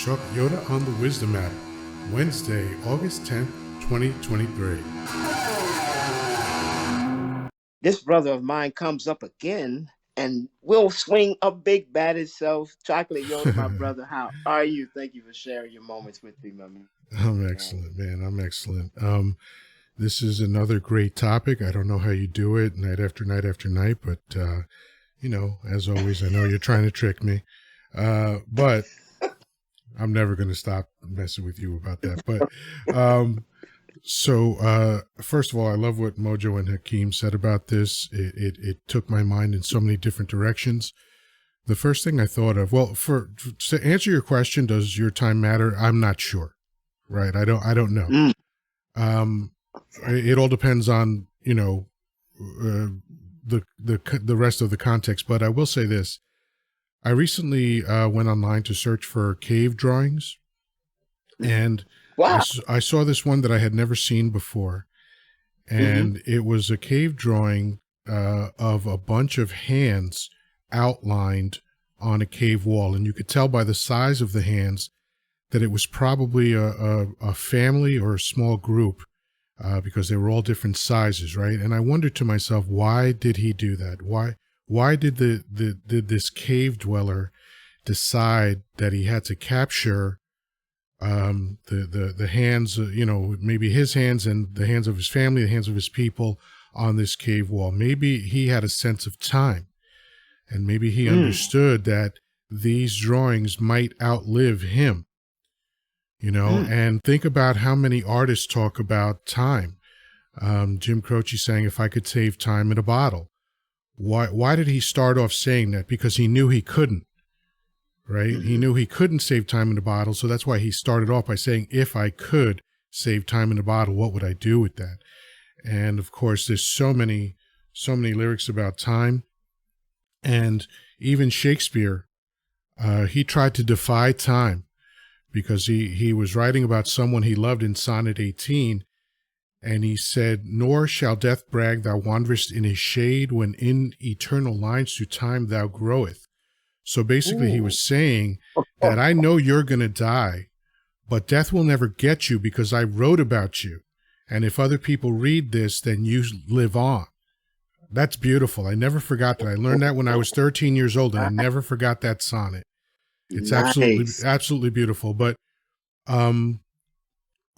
Chocolate Yoddah on the Wisdom app, Wednesday, August 10th, 2023. This brother of mine comes up again and will swing a big bad itself. Chocolate Yoddah, my brother, how are you? Thank you for sharing your moments with me, my man. I'm excellent, man. I'm excellent. This is another great topic. I don't know how you do it night after night after night, but, as always, I know you're trying to trick me. But I'm never going to stop messing with you about that. But first of all, I love what Mojo and Hakeem said about this. It took my mind in so many different directions. The first thing I thought of, to answer your question, does your time matter? I'm not sure. Right. I don't know. It all depends on, the rest of the context. But I will say this. I recently went online to search for cave drawings, and wow. I saw this one that I had never seen before, and it was a cave drawing of a bunch of hands outlined on a cave wall, and you could tell by the size of the hands that it was probably a family or a small group because they were all different sizes, right? And I wondered to myself, why did he do that? Why did did this cave dweller decide that he had to capture the hands, maybe his hands and the hands of his family, the hands of his people on this cave wall? Maybe he had a sense of time, and maybe he understood that these drawings might outlive him, and think about how many artists talk about time. Jim Croce saying, if I could save time in a bottle. Why did he start off saying that? Because he knew he couldn't, right? He knew he couldn't save time in a bottle. So that's why he started off by saying, if I could save time in a bottle, what would I do with that? And of course, there's so many lyrics about time. And even Shakespeare, he tried to defy time because he was writing about someone he loved in Sonnet 18. And he said, nor shall death brag thou wanderest in his shade when in eternal lines through time thou groweth. So basically he was saying that I know you're going to die, but death will never get you because I wrote about you. And if other people read this, then you live on. That's beautiful. I never forgot that. I learned that when I was 13 years old, and I never forgot that sonnet. It's absolutely beautiful. But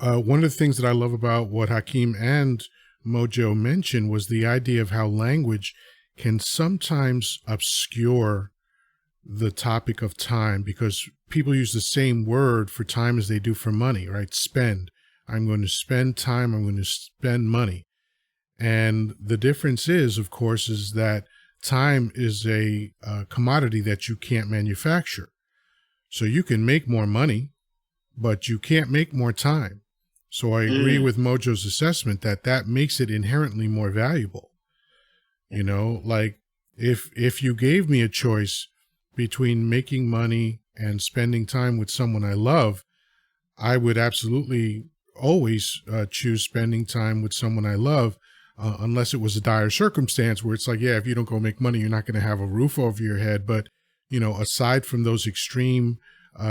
one of the things that I love about what Hakeem and Mojo mentioned was the idea of how language can sometimes obscure the topic of time, because people use the same word for time as they do for money, right? Spend. I'm going to spend time. I'm going to spend money. And the difference is, of course, is that time is a commodity that you can't manufacture. So you can make more money, but you can't make more time. So I agree with Mojo's assessment that makes it inherently more valuable. Like if you gave me a choice between making money and spending time with someone I love, I would absolutely always choose spending time with someone I love, unless it was a dire circumstance where it's like, yeah, if you don't go make money, you're not going to have a roof over your head. But, aside from those extreme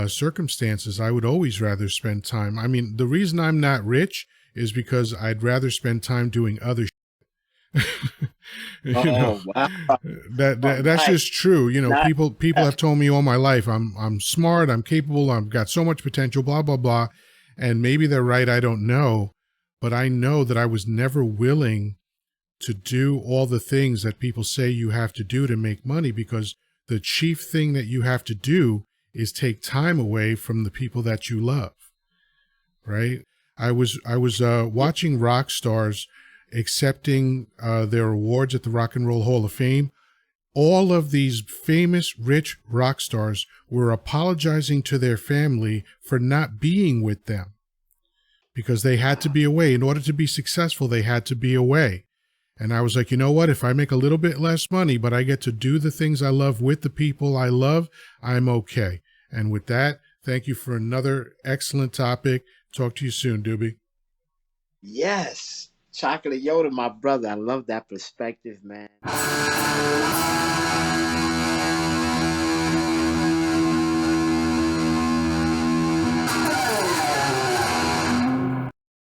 circumstances, I would always rather spend time. I mean, the reason I'm not rich is because I'd rather spend time doing other Wow. That's just true. People have told me all my life, I'm smart, I'm capable, I've got so much potential, blah, blah, blah. And maybe they're right, I don't know. But I know that I was never willing to do all the things that people say you have to do to make money, because the chief thing that you have to do is take time away from the people that you love, right? I was watching rock stars accepting their awards at the Rock and Roll Hall of Fame. All of these famous, rich rock stars were apologizing to their family for not being with them because they had to be away. In order to be successful, they had to be away. And I was like, you know what? If I make a little bit less money, but I get to do the things I love with the people I love, I'm okay. And with that, thank you for another excellent topic. Talk to you soon, Doobie. Yes. Chocolate Yoddah, my brother. I love that perspective, man.